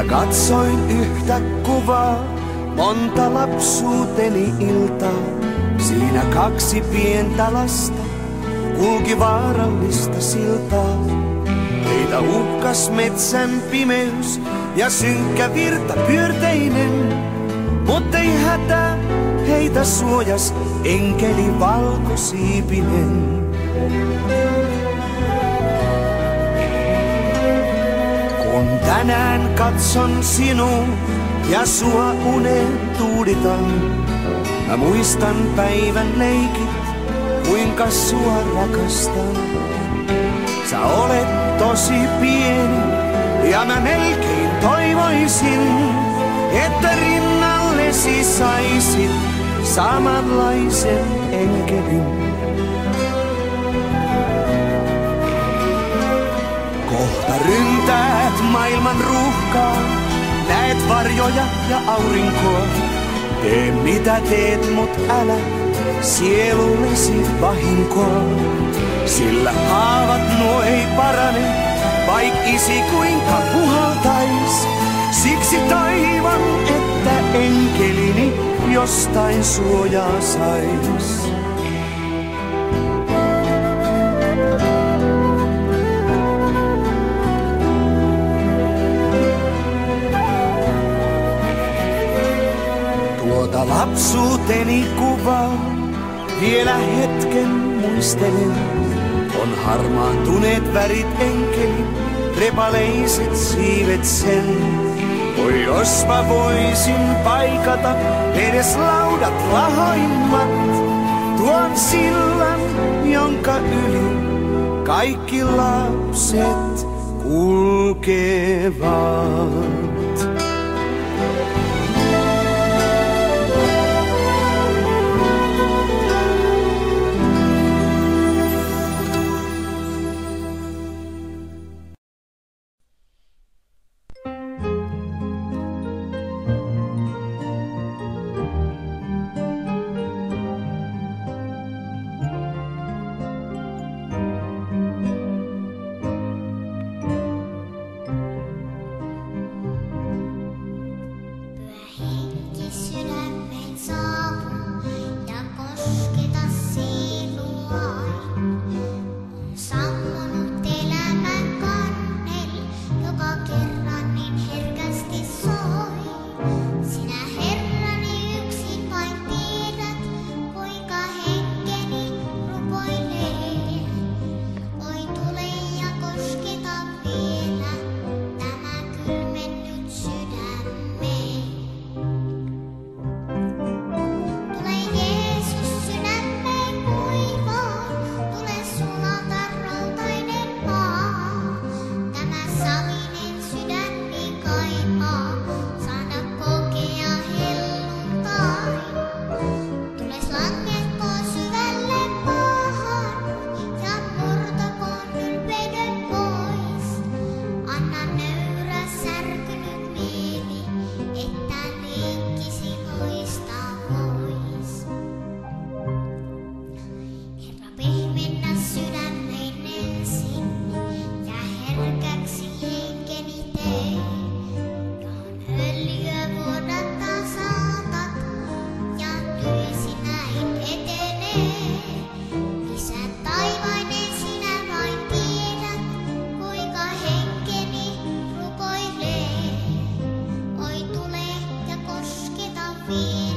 Katsoin yhtä kuvaa, monta lapsuuteni iltaa. Siinä kaksi pientä lasta kulki vaarallista siltaa. Heitä uhkas metsän pimeys ja synkkä virta pyörteinen. Mut ei hätää, heitä suojas enkeli valkosiipinen. Kun tänään katson sinuun ja sua uneen tuuditan, mä muistan päivän leikit, kuinka sua rakastan. Sä olet tosi pieni ja mä melkein toivoisin, että rinnallesi saisit samanlaisen enkelin. Kohta ryntäät maailman ruuhkaa, näet varjoja ja aurinkoa. Tee mitä teet, mut älä sielullesi vahinkoa. Sillä haavat nuo ei parane, vaik isi kuinka puhaltais. Siksi toivon, että enkelini jostain suojaa sais. Tuota lapsuuteni kuvaa vielä hetken muistelen. On harmaantuneet värit enkelin, repaleiset siivet sen. Oi jos mä voisin paikata edes laudat lahoimmat, tuon sillan, jonka yli kaikki lapset kulkevat. Me.